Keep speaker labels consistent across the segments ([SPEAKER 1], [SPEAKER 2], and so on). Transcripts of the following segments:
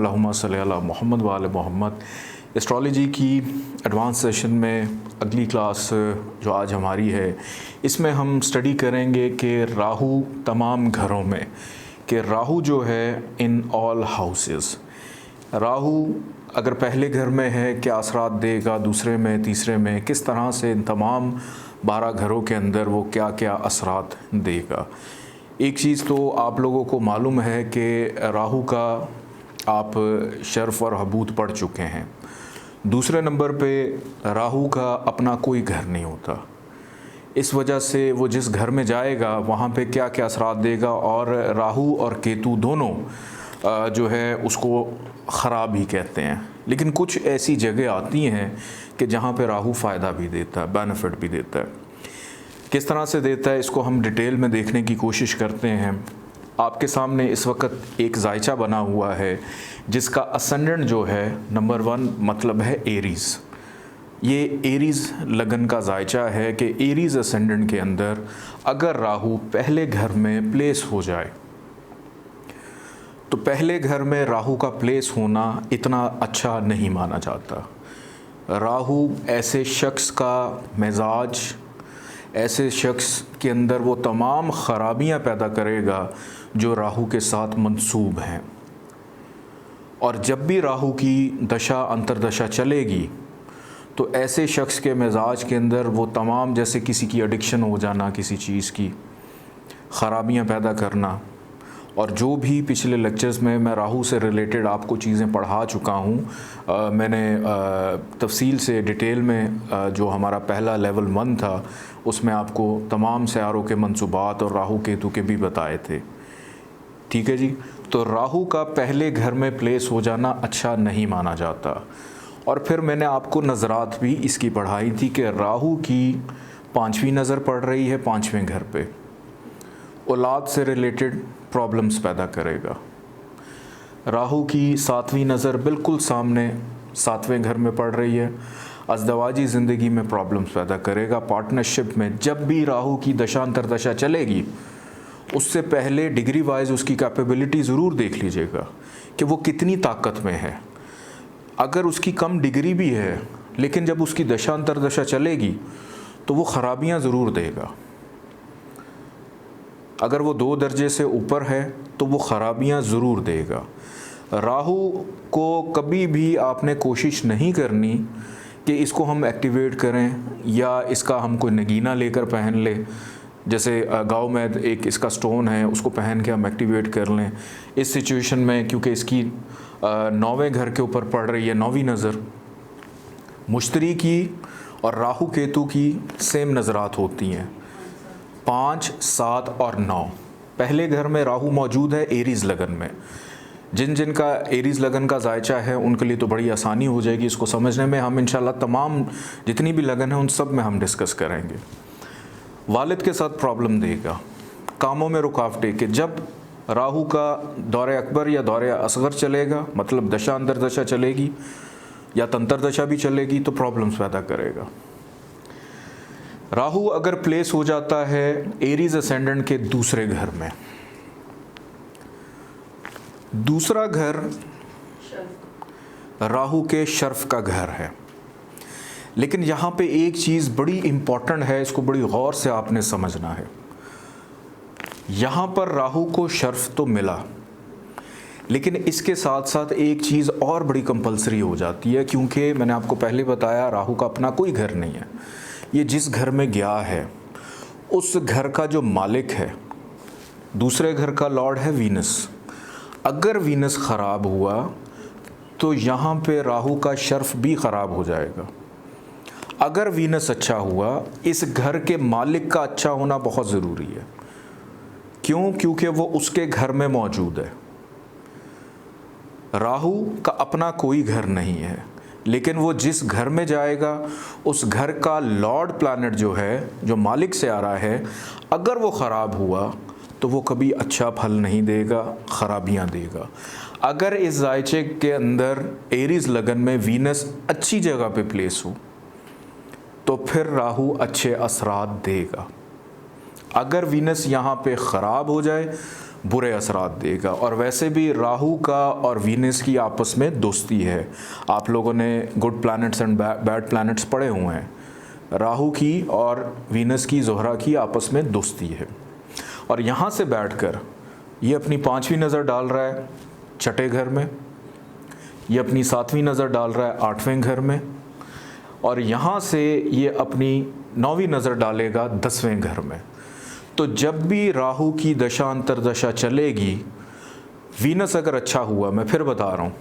[SPEAKER 1] अल्लाहुम्मा सल्ली अला मोहम्मद व आले मोहम्मद। एस्ट्रोलॉजी की एडवांस सेशन में अगली क्लास जो आज हमारी है, इसमें हम स्टडी करेंगे कि राहु तमाम घरों में, कि राहु जो है इन ऑल हाउसेस, राहु अगर पहले घर में है क्या असरात देगा, दूसरे में, तीसरे में, किस तरह से इन तमाम 12 घरों के अंदर वो क्या क्या असरात देगा। एक चीज़ तो आप लोगों को मालूम है कि राहु का आप शर्फ और हबूत पढ़ चुके हैं। दूसरे नंबर पे राहु का अपना कोई घर नहीं होता, इस वजह से वो जिस घर में जाएगा वहाँ पे क्या क्या असरात देगा। और राहु और केतु दोनों जो है उसको ख़राब ही कहते हैं, लेकिन कुछ ऐसी जगह आती हैं कि जहाँ पे राहु फ़ायदा भी देता है, बेनिफिट भी देता है। किस तरह से देता है इसको हम डिटेल में देखने की कोशिश करते हैं। आपके सामने इस वक्त एक जायचा बना हुआ है जिसका असेंडेंट जो है नंबर 1 मतलब है एरीज़। ये एरीज़ लगन का जायचा है कि एरीज़ असेंडेंट के अंदर अगर राहु पहले घर में प्लेस हो जाए तो पहले घर में राहु का प्लेस होना इतना अच्छा नहीं माना जाता। राहु ऐसे शख्स का मिजाज, ऐसे शख्स के अंदर वो तमाम ख़राबियाँ पैदा करेगा जो राहु के साथ मंसूब हैं। और जब भी राहु की दशा अंतरदशा चलेगी तो ऐसे शख्स के मिजाज के अंदर वो तमाम, जैसे किसी की एडिक्शन हो जाना, किसी चीज़ की ख़राबियाँ पैदा करना। और जो भी पिछले लेक्चर्स में मैं राहु से रिलेटेड आपको चीज़ें पढ़ा चुका हूँ, मैंने तफसील से डिटेल में जो हमारा पहला लेवल 1 था उसमें आपको तमाम सियारों के मंसूबात और राहु केतु के भी बताए थे। ठीक है जी। तो राहु का पहले घर में प्लेस हो जाना अच्छा नहीं माना जाता। और फिर मैंने आपको नज़रात भी इसकी पढ़ाई थी कि राहु की 5वीं नज़र पड़ रही है 5वें घर पे, औलाद से रिलेटेड प्रॉब्लम्स पैदा करेगा। राहु की 7वीं नज़र बिल्कुल सामने 7वें घर में पड़ रही है, अज़दवाजी ज़िंदगी में प्रॉब्लम्स पैदा करेगा। पार्टनरशिप में जब भी राहु की दशा अंतरदशा चलेगी उससे पहले डिग्री वाइज उसकी कैपेबिलिटी ज़रूर देख लीजिएगा कि वो कितनी ताकत में है। अगर उसकी कम डिग्री भी है लेकिन जब उसकी दशा अंतरदशा चलेगी तो वो ख़राबियाँ ज़रूर देगा। अगर वो 2 दर्जे से ऊपर है तो वो ख़राबियाँ ज़रूर देगा। राहु को कभी भी आपने कोशिश नहीं करनी कि इसको हम एक्टिवेट करें या इसका हम कोई नगीना लेकर पहन लें। जैसे गाँव में एक इसका स्टोन है, उसको पहन के हम एक्टिवेट कर लें। इस सिचुएशन में क्योंकि इसकी 9वें घर के ऊपर पड़ रही है 9वीं नज़र, मुश्तरी की और राहु केतु की सेम नज़रात होती हैं 5, 7 और 9। पहले घर में राहु मौजूद है एरीज़ लगन में। जिनका एरीज़ लगन का जायचा है उनके लिए तो बड़ी आसानी हो जाएगी इसको समझने में। हम इंशाल्लाह तमाम जितनी भी लगन है उन सब में हम डिस्कस करेंगे। वालिद के साथ प्रॉब्लम देगा, कामों में रुकावटें, कि जब राहु का दौरे अकबर या दौरे असगर चलेगा, मतलब दशा अंतरदशा चलेगी या तंतरदशा भी चलेगी तो प्रॉब्लम्स पैदा करेगा। राहु अगर प्लेस हो जाता है एरीज़ असेंडेंट के दूसरे घर में, दूसरा घर राहु के शर्फ का घर है। लेकिन यहाँ पे एक चीज़ बड़ी इम्पॉर्टेंट है, इसको बड़ी गौर से आपने समझना है। यहाँ पर राहु को शर्फ तो मिला, लेकिन इसके साथ साथ एक चीज़ और बड़ी कंपलसरी हो जाती है, क्योंकि मैंने आपको पहले बताया राहु का अपना कोई घर नहीं है। ये जिस घर में गया है उस घर का जो मालिक है, दूसरे घर का लॉर्ड है वीनस। अगर वीनस ख़राब हुआ तो यहाँ पे राहु का शर्फ भी ख़राब हो जाएगा। अगर वीनस अच्छा हुआ, इस घर के मालिक का अच्छा होना बहुत ज़रूरी है। क्यों? क्योंकि वो उसके घर में मौजूद है। राहु का अपना कोई घर नहीं है, लेकिन वो जिस घर में जाएगा उस घर का लॉर्ड प्लैनेट जो है, जो मालिक से आ रहा है, अगर वो ख़राब हुआ तो वो कभी अच्छा फल नहीं देगा, ख़राबियाँ देगा। अगर इस जायचे के अंदर एरीज़ लगन में वीनस अच्छी जगह पे प्लेस हो तो फिर राहु अच्छे असरात देगा। अगर वीनस यहाँ पे ख़राब हो जाए, बुरे असरात देगा। और वैसे भी राहु का और वीनस की आपस में दोस्ती है। आप लोगों ने good planets and bad planets पढ़े हुए हैं। राहु की और वीनस की, ज़ोहरा की आपस में दोस्ती है। और यहाँ से बैठकर ये अपनी 5वीं नज़र डाल रहा है छठे घर में, ये अपनी 7वीं नज़र डाल रहा है 8वें घर में, और यहाँ से ये अपनी 9वीं नज़र डालेगा 10वें घर में। तो जब भी राहु की दशा अंतरदशा चलेगी, वीनस अगर अच्छा हुआ, मैं फिर बता रहा हूँ,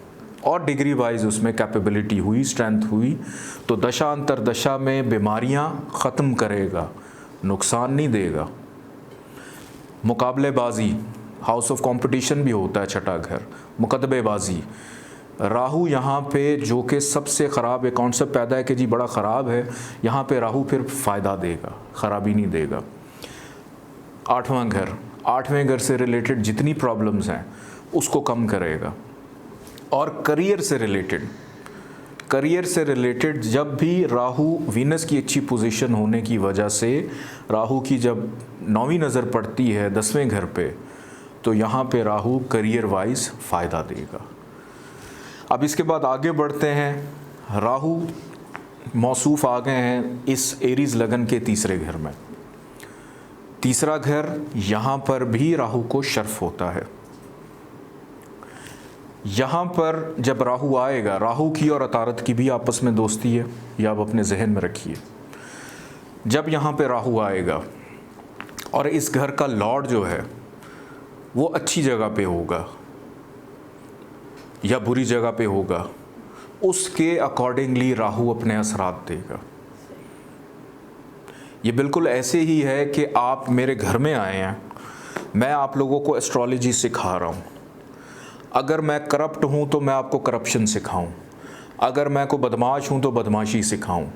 [SPEAKER 1] और डिग्री वाइज उसमें कैपेबिलिटी हुई, स्ट्रेंथ हुई, तो दशा अंतरदशा में बीमारियाँ ख़त्म करेगा, नुकसान नहीं देगा। मुकाबलेबाजी, हाउस ऑफ कंपटीशन भी होता है छठा घर, मुकदमेबाजी। राहु यहाँ पे जो कि सबसे ख़राब एक कॉन्सेप्ट पैदा है कि जी बड़ा ख़राब है, यहाँ पे राहु फिर फ़ायदा देगा, ख़राबी नहीं देगा। 8वां घर, 8वें घर से रिलेटेड जितनी प्रॉब्लम्स हैं उसको कम करेगा। और करियर से रिलेटेड जब भी राहु, वीनस की अच्छी पोजीशन होने की वजह से राहु की जब 9वीं नज़र पड़ती है 10वें घर पे, तो यहाँ पे राहु करियर वाइज फ़ायदा देगा। अब इसके बाद आगे बढ़ते हैं। राहु मौसूफ आ गए हैं इस एरीज़ लगन के तीसरे घर में। तीसरा घर, यहाँ पर भी राहु को शर्फ होता है। यहाँ पर जब राहु आएगा, राहु की और अतारत की भी आपस में दोस्ती है, यह आप अपने जहन में रखिए। जब यहाँ पे राहु आएगा और इस घर का लॉर्ड जो है वो अच्छी जगह पे होगा या बुरी जगह पे होगा, उसके अकॉर्डिंगली राहु अपने असरात देगा। ये बिल्कुल ऐसे ही है कि आप मेरे घर में आए हैं, मैं आप लोगों को एस्ट्रोलॉजी सिखा रहा हूँ। अगर मैं करप्ट हूँ तो मैं आपको करप्शन सिखाऊं, अगर मैं को बदमाश हूँ तो बदमाशी सिखाऊं,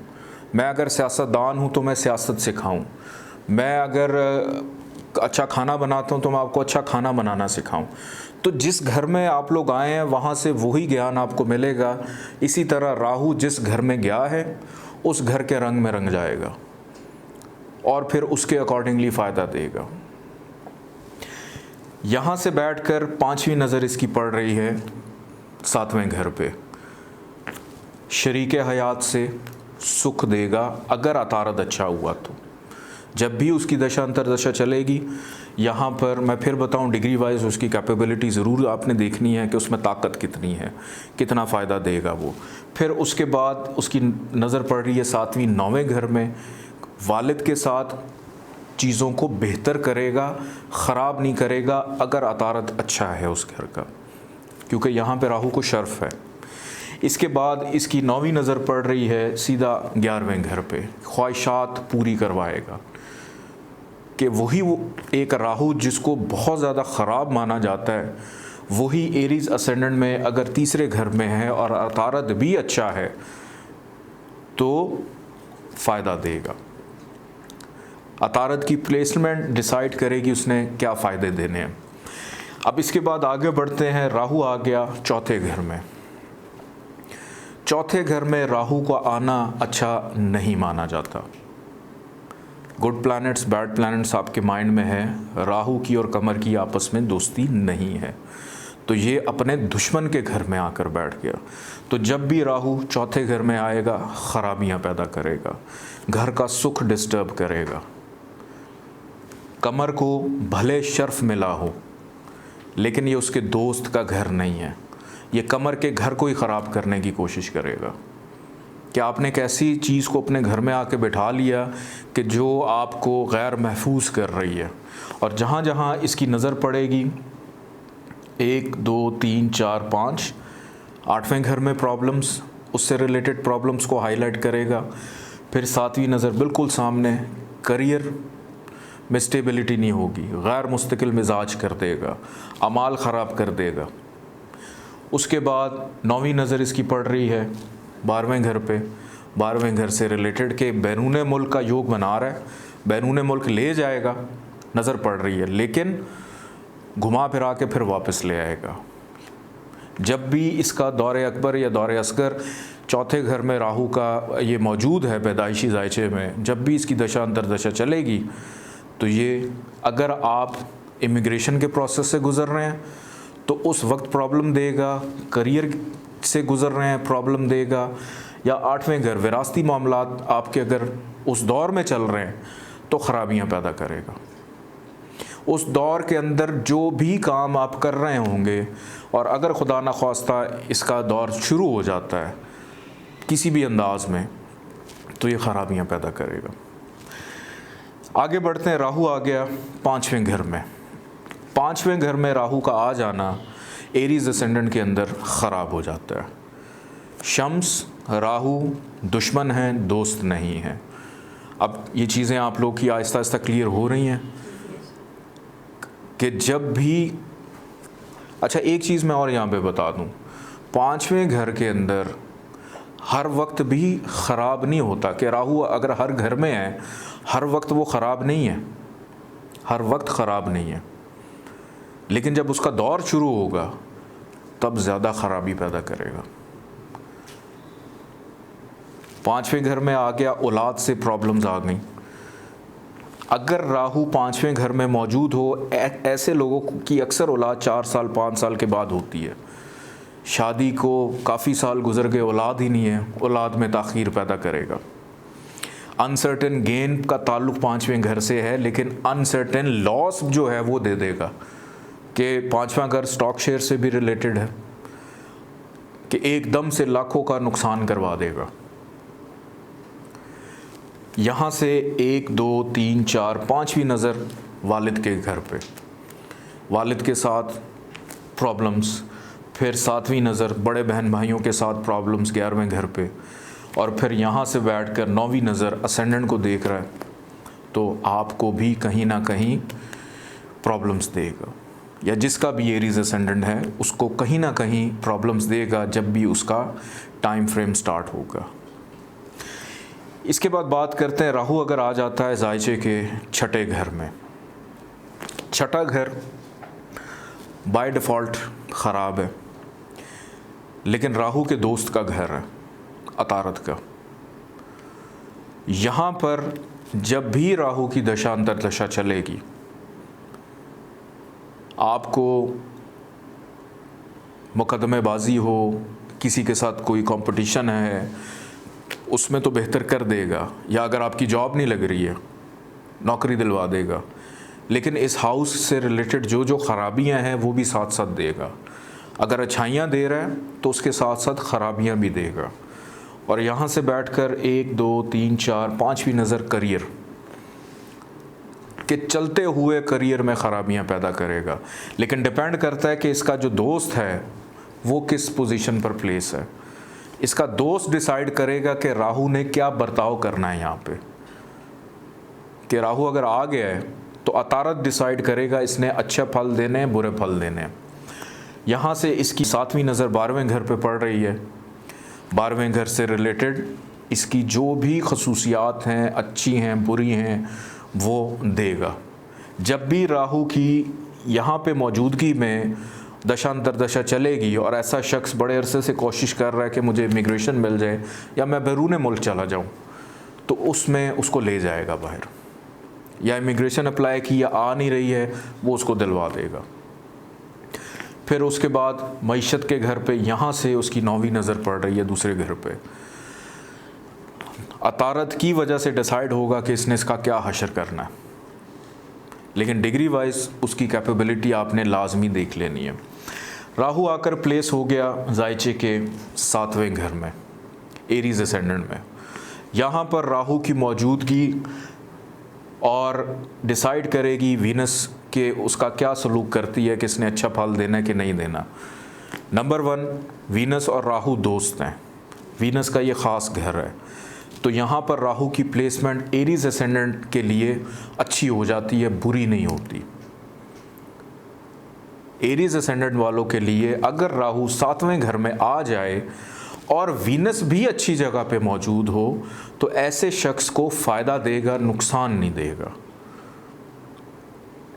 [SPEAKER 1] मैं अगर सियासतदान हूँ तो मैं सियासत सिखाऊं, मैं अगर अच्छा खाना बनाता हूँ तो मैं आपको अच्छा खाना बनाना सिखाऊं। तो जिस घर में आप लोग आए हैं वहाँ से वही ज्ञान आपको मिलेगा। इसी तरह राहु जिस घर में गया है उस घर के रंग में रंग जाएगा और फिर उसके अकॉर्डिंगली फ़ायदा देगा। यहाँ से बैठकर 5वीं नज़र इसकी पड़ रही है 7वें घर पे। शरीके हयात से सुख देगा अगर अतारद अच्छा हुआ तो। जब भी उसकी दशा अंतरदशा चलेगी, यहाँ पर मैं फिर बताऊँ डिग्री वाइज उसकी कैपेबिलिटी ज़रूर आपने देखनी है कि उसमें ताकत कितनी है, कितना फ़ायदा देगा वो। फिर उसके बाद उसकी नज़र पड़ रही है 7वीं 9वें घर में। वालिद के साथ चीज़ों को बेहतर करेगा, ख़राब नहीं करेगा अगर अतारत अच्छा है उस घर का, क्योंकि यहाँ पे राहु को शर्फ है। इसके बाद इसकी 9वीं नज़र पड़ रही है सीधा 11वें घर पे। ख्वाहिशात पूरी करवाएगा कि वही वो एक राहु जिसको बहुत ज़्यादा ख़राब माना जाता है, वही एरीज़ असेंडेंट में अगर तीसरे घर में है और अतारत भी अच्छा है तो फ़ायदा देगा। अतारत की प्लेसमेंट डिसाइड करेगी उसने क्या फ़ायदे देने हैं। अब इसके बाद आगे बढ़ते हैं। राहु आ गया चौथे घर में। चौथे घर में राहु का आना अच्छा नहीं माना जाता। गुड प्लैनेट्स बैड प्लैनेट्स आपके माइंड में है, राहु की और कमर की आपस में दोस्ती नहीं है, तो ये अपने दुश्मन के घर में आकर बैठ गया। तो जब भी राहु चौथे घर में आएगा ख़राबियाँ पैदा करेगा, घर का सुख डिस्टर्ब करेगा। कमर को भले शर्फ मिला हो लेकिन ये उसके दोस्त का घर नहीं है, ये कमर के घर को ही ख़राब करने की कोशिश करेगा। कि आपने एक ऐसी चीज़ को अपने घर में आके बिठा लिया कि जो आपको गैर महफूज कर रही है, और जहाँ जहाँ इसकी नज़र पड़ेगी 1 2 3 4 5 8वें घर में प्रॉब्लम्स, उससे रिलेटेड प्रॉब्लम्स को हाईलाइट करेगा। फिर 7वीं नज़र बिल्कुल सामने, करियर में स्टेबिलिटी नहीं होगी, गैर मुस्तकिल मिजाज कर देगा, अमाल ख़राब कर देगा। उसके बाद 9वीं नज़र इसकी पड़ रही है 12वें घर पे। 12वें घर से रिलेटेड के बैरून मुल्क का योग बना रहा है, बैरून मुल्क ले जाएगा, नज़र पड़ रही है, लेकिन घुमा फिरा के फिर वापस ले आएगा। जब भी इसका दौरे अकबर या दौरे असगर चौथे घर में राहु का ये मौजूद है पैदाइशी जायचे में, जब भी इसकी दशा अंतरदशा चलेगी तो ये, अगर आप इमिग्रेशन के प्रोसेस से गुज़र रहे हैं तो उस वक्त प्रॉब्लम देगा, करियर से गुज़र रहे हैं प्रॉब्लम देगा, या 8वें घर विरासती मामलात आपके अगर उस दौर में चल रहे हैं तो ख़राबियाँ पैदा करेगा। उस दौर के अंदर जो भी काम आप कर रहे होंगे और अगर खुदा न ख्वास्ता इसका दौर शुरू हो जाता है किसी भी अंदाज में तो ये ख़राबियाँ पैदा करेगा। आगे बढ़ते हैं, राहु आ गया 5वें घर में। 5वें घर में राहु का आ जाना एरीज असेंडेंट के अंदर ख़राब हो जाता है। शम्स राहु दुश्मन हैं, दोस्त नहीं हैं। अब ये चीज़ें आप लोग की आहिस्ता आहिस्ता क्लियर हो रही हैं कि जब भी, अच्छा एक चीज़ मैं और यहाँ पे बता दूँ, 5वें घर के अंदर हर वक्त भी ख़राब नहीं होता कि राहु अगर हर घर में है हर वक्त वो ख़राब नहीं है, हर वक्त ख़राब नहीं है, लेकिन जब उसका दौर शुरू होगा तब ज़्यादा ख़राबी पैदा करेगा। 5वें घर में आ गया, औलाद से प्रॉब्लम्स आ गई। अगर राहु 5वें घर में मौजूद हो, ऐसे लोगों की अक्सर औलाद 4 साल 5 साल के बाद होती है। शादी को काफ़ी साल गुजर गए, औलाद ही नहीं है, औलाद में ताख़ीर पैदा करेगा। अनसर्टेन गेन का ताल्लुक़ 5वें घर से है, लेकिन अनसर्टेन लॉस जो है वो दे देगा कि 5वां घर स्टॉक शेयर से भी रिलेटेड है कि एकदम से लाखों का नुकसान करवा देगा। यहाँ से 1 2 3 4 5वीं नज़र वालिद के घर पे, वालिद के साथ प्रॉब्लम्स, फिर 7वीं नज़र बड़े बहन भाइयों के साथ प्रॉब्लम्स 11वें घर पे, और फिर यहाँ से बैठकर 9वीं नज़र असेंडेंट को देख रहा है तो आपको भी कहीं ना कहीं प्रॉब्लम्स देगा, या जिसका भी एरीज असेंडेंट है उसको कहीं ना कहीं प्रॉब्लम्स देगा जब भी उसका टाइम फ्रेम स्टार्ट होगा। इसके बाद बात करते हैं, राहु अगर आ जाता है जायचे के 6ठे घर में। 6ठा घर बाय डिफ़ॉल्ट ख़राब है, लेकिन राहु के दोस्त का घर है, अतारत का। यहाँ पर जब भी राहु की दशा अंतर्दशा चलेगी आपको मुकदमेबाजी हो, किसी के साथ कोई कंपटीशन है, उसमें तो बेहतर कर देगा, या अगर आपकी जॉब नहीं लग रही है नौकरी दिलवा देगा, लेकिन इस हाउस से रिलेटेड जो जो ख़राबियाँ हैं वो भी साथ साथ देगा। अगर अच्छाइयाँ दे रहा है तो उसके साथ साथ ख़राबियाँ भी देगा। और यहाँ से बैठकर 1 2 3 4 5वीं नज़र करियर के चलते हुए करियर में ख़राबियाँ पैदा करेगा, लेकिन डिपेंड करता है कि इसका जो दोस्त है वो किस पोजीशन पर प्लेस है। इसका दोस्त डिसाइड करेगा कि राहु ने क्या बर्ताव करना है यहाँ पे, कि राहु अगर आ गया है तो अतारत डिसाइड करेगा इसने अच्छे फल देने हैं बुरे फल देने हैं। यहाँ से इसकी 7वीं नज़र 12वें घर पे पड़ रही है। 12वें घर से रिलेटेड इसकी जो भी खसूसियात हैं, अच्छी हैं बुरी हैं, वो देगा। जब भी राहु की यहाँ पे मौजूदगी में दशा अंतर्दशा चलेगी और ऐसा शख्स बड़े अरसे से कोशिश कर रहा है कि मुझे इमिग्रेशन मिल जाए या मैं बैरून मुल्क चला जाऊँ, तो उसमें उसको ले जाएगा बाहर, या इमिग्रेशन अप्लाई की या आ नहीं रही है वो उसको दिलवा देगा। फिर उसके बाद मईशत के घर पे यहाँ से उसकी 9वीं नज़र पड़ रही है दूसरे घर पे। अतारत की वजह से डिसाइड होगा कि इसने इसका क्या हशर करना है, लेकिन डिग्री वाइज उसकी कैपेबिलिटी आपने लाजमी देख लेनी है। राहु आकर प्लेस हो गया जायचे के 7वें घर में, एरीज असेंडेंट में। यहाँ पर राहु की मौजूदगी और डिसाइड करेगी वीनस के उसका क्या सलूक करती है कि इसने अच्छा फल देना है कि नहीं देना। नंबर 1, वीनस और राहु दोस्त हैं, वीनस का ये ख़ास घर है, तो यहाँ पर राहु की प्लेसमेंट एरीज असेंडेंट के लिए अच्छी हो जाती है, बुरी नहीं होती। एरीज असेंडेंट वालों के लिए अगर राहु 7वें घर में आ जाए और वीनस भी अच्छी जगह पे मौजूद हो तो ऐसे शख्स को फ़ायदा देगा, नुकसान नहीं देगा।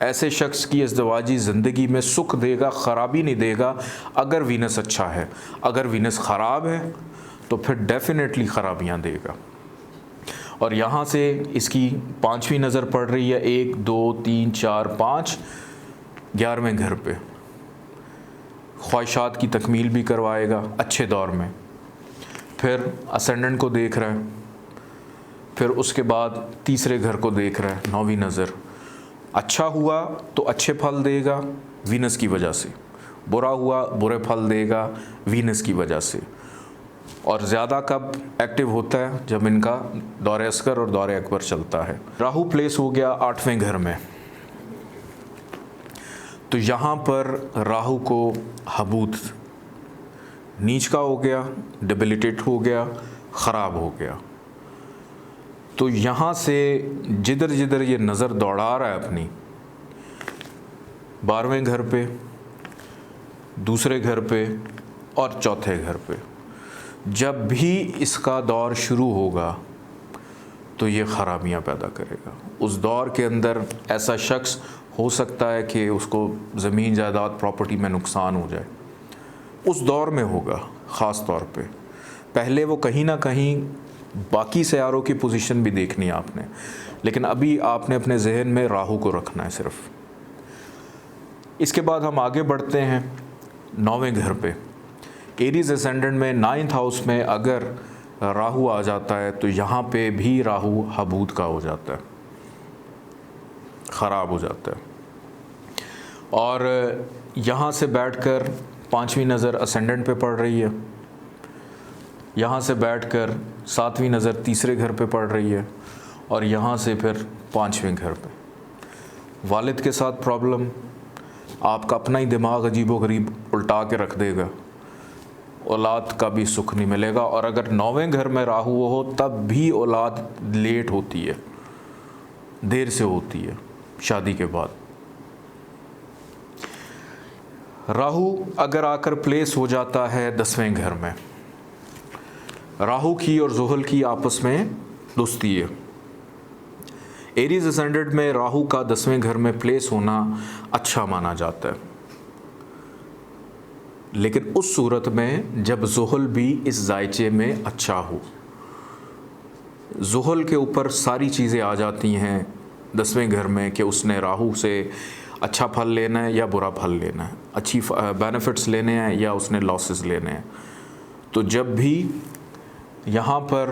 [SPEAKER 1] ऐसे शख्स की इज़्दिवाजी ज़िंदगी में सुख देगा, ख़राबी नहीं देगा अगर वीनस अच्छा है। अगर वीनस ख़राब है तो फिर डेफिनेटली ख़राबियाँ देगा। और यहाँ से इसकी 5वीं नज़र पड़ रही है, 1 2 3 4 5, 11वें घर पे ख्वाहिशात की तकमील भी करवाएगा अच्छे दौर में। फिर असेंडेंट को देख रहा है, फिर उसके बाद तीसरे घर को देख रहा है, 9वीं नज़र। अच्छा हुआ तो अच्छे फल देगा वीनस की वजह से, बुरा हुआ बुरे फल देगा वीनस की वजह से। और ज़्यादा कब एक्टिव होता है? जब इनका दौरे अस्कर और दौरे अकबर चलता है। राहु प्लेस हो गया 8वें घर में, तो यहाँ पर राहु को हबूत नीच का हो गया, डेबिलिटेट हो गया, ख़राब हो गया। तो यहाँ से जिधर जिधर ये नज़र दौड़ा रहा है अपनी, 12वें घर पे, दूसरे घर पे और चौथे घर पे, जब भी इसका दौर शुरू होगा तो ये ख़राबियाँ पैदा करेगा। उस दौर के अंदर ऐसा शख्स हो सकता है कि उसको ज़मीन जायदाद प्रॉपर्टी में नुकसान हो जाए, उस दौर में होगा ख़ास तौर पे। पहले वो कहीं ना कहीं बाकी सयारों की पोजीशन भी देखनी है आपने, लेकिन अभी आपने अपने जहन में राहु को रखना है सिर्फ। इसके बाद हम आगे बढ़ते हैं 9वें घर पे। एरीज असेंडेंट में 9th हाउस में अगर राहु आ जाता है तो यहाँ पे भी राहु हबूत का हो जाता है, ख़राब हो जाता है। और यहाँ से बैठकर 5वीं नज़र असेंडेंट पे पड़ रही है, यहाँ से बैठकर 7वीं नज़र तीसरे घर पे पड़ रही है, और यहाँ से फिर 5वें घर पे। वालिद के साथ प्रॉब्लम, आपका अपना ही दिमाग अजीबोगरीब उल्टा के रख देगा, औलाद का भी सुख नहीं मिलेगा। और अगर 9वें घर में राहु हो तब भी औलाद लेट होती है, देर से होती है शादी के बाद। राहु अगर आकर प्लेस हो जाता है 10वें घर में, राहु की और ज़ुहल की आपस में दोस्ती है। एरीज असेंडेंट में राहु का 10वें घर में प्लेस होना अच्छा माना जाता है, लेकिन उस सूरत में जब ज़ुहल भी इस जायचे में अच्छा हो। ज़ुहल के ऊपर सारी चीज़ें आ जाती हैं 10वें घर में कि उसने राहु से अच्छा फल लेना है या बुरा फल लेना है, अच्छी बेनिफिट्स लेने हैं या उसने लॉसेस लेने हैं। तो जब भी यहाँ पर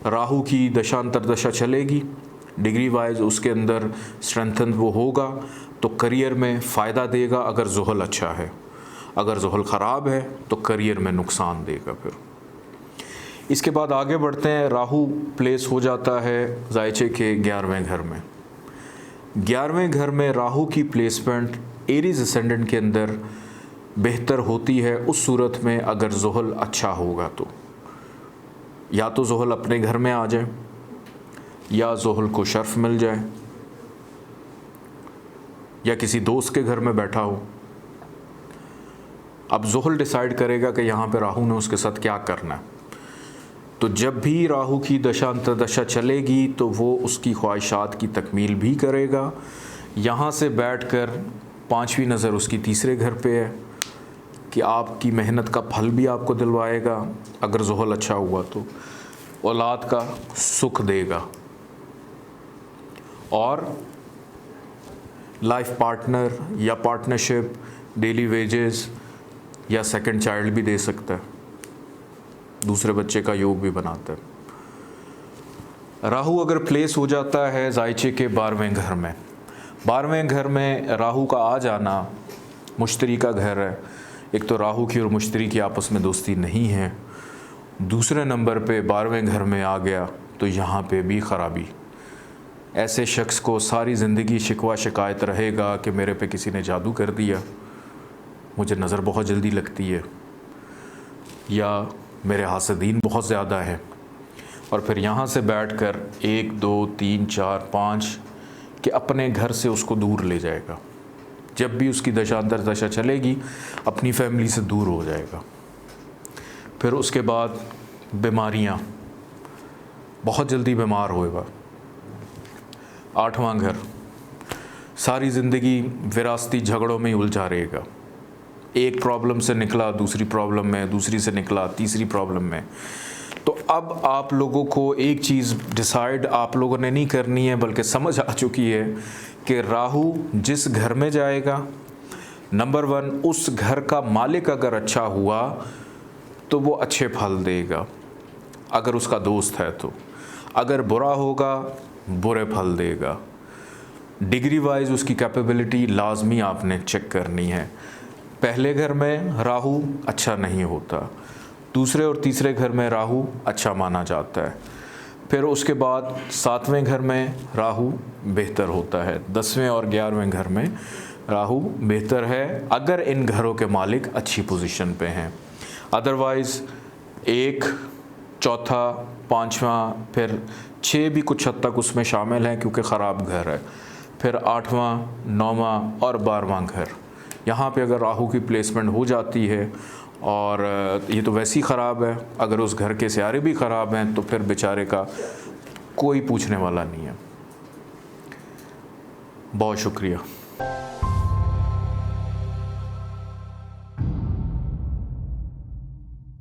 [SPEAKER 1] राहु की दशा अंतरदशा चलेगी, डिग्री वाइज उसके अंदर स्ट्रेंथन वो होगा तो करियर में फ़ायदा देगा अगर ज़ुहल अच्छा है। अगर ज़ुहल ख़राब है तो करियर में नुकसान देगा। फिर इसके बाद आगे बढ़ते हैं। राहु प्लेस हो जाता है जायचे के 11वें घर में। 11वें घर में राहु की प्लेसमेंट एरीज असेंडेंट के अंदर बेहतर होती है उस सूरत में अगर ज़ुहल अच्छा होगा तो। या तो ज़ुहल अपने घर में आ जाए या ज़ुहल को शर्फ मिल जाए या किसी दोस्त के घर में बैठा हो। अब ज़ुहल डिसाइड करेगा कि यहाँ पे राहु ने उसके साथ क्या करना है। तो जब भी राहु की दशा अंतरदशा चलेगी तो वो उसकी ख्वाहिशात की तकमील भी करेगा। यहाँ से बैठकर 5वीं नज़र उसकी तीसरे घर पे है कि आपकी मेहनत का फल भी आपको दिलवाएगा अगर ज़ुहल अच्छा हुआ तो, औलाद का सुख देगा और लाइफ पार्टनर या पार्टनरशिप, डेली वेजेस या सेकंड चाइल्ड भी दे सकता है, दूसरे बच्चे का योग भी बनाता है। राहु अगर प्लेस हो जाता है जायचे के 12वें घर में, 12वें घर में राहु का आ जाना मुश्तरी का घर है। एक तो राहु की और मुश्तरी की आपस में दोस्ती नहीं है, दूसरे नंबर पे 12वें घर में आ गया तो यहाँ पे भी ख़राबी। ऐसे शख्स को सारी ज़िंदगी शिकवा शिकायत रहेगा कि मेरे पे किसी ने जादू कर दिया, मुझे नज़र बहुत जल्दी लगती है, या मेरे हासदीन बहुत ज़्यादा है। और फिर यहाँ से बैठकर 1 2 3 4 5 कि अपने घर से उसको दूर ले जाएगा। जब भी उसकी दशा अंतरदशा चलेगी अपनी फैमिली से दूर हो जाएगा। फिर उसके बाद बीमारियाँ, बहुत जल्दी बीमार होएगा। 8वां घर, सारी ज़िंदगी विरासती झगड़ों में ही उलझा रहेगा। एक प्रॉब्लम से निकला दूसरी प्रॉब्लम में, दूसरी से निकला तीसरी प्रॉब्लम में। तो अब आप लोगों को एक चीज़ डिसाइड आप लोगों ने नहीं करनी है बल्कि समझ आ चुकी है कि राहु जिस घर में जाएगा, नंबर 1 उस घर का मालिक अगर अच्छा हुआ तो वो अच्छे फल देगा, अगर उसका दोस्त है तो। अगर बुरा होगा बुरे फल देगा। डिग्री वाइज उसकी कैपेबिलिटी लाजमी आपने चेक करनी है। पहले घर में राहु अच्छा नहीं होता, दूसरे और तीसरे घर में राहु अच्छा माना जाता है, फिर उसके बाद 7वें घर में राहु बेहतर होता है, 10वें और 11वें घर में राहु बेहतर है अगर इन घरों के मालिक अच्छी पोजीशन पे हैं। अदरवाइज़ 1, चौथा, 5वां, फिर 6 भी कुछ हद तक उसमें शामिल हैं क्योंकि ख़राब घर है, फिर 8वां, 9वां और 12वां घर, यहाँ पे अगर राहु की प्लेसमेंट हो जाती है, और ये तो वैसे ही ख़राब है, अगर उस घर के सियारे भी ख़राब हैं तो फिर बेचारे का कोई पूछने वाला नहीं है। बहुत शुक्रिया।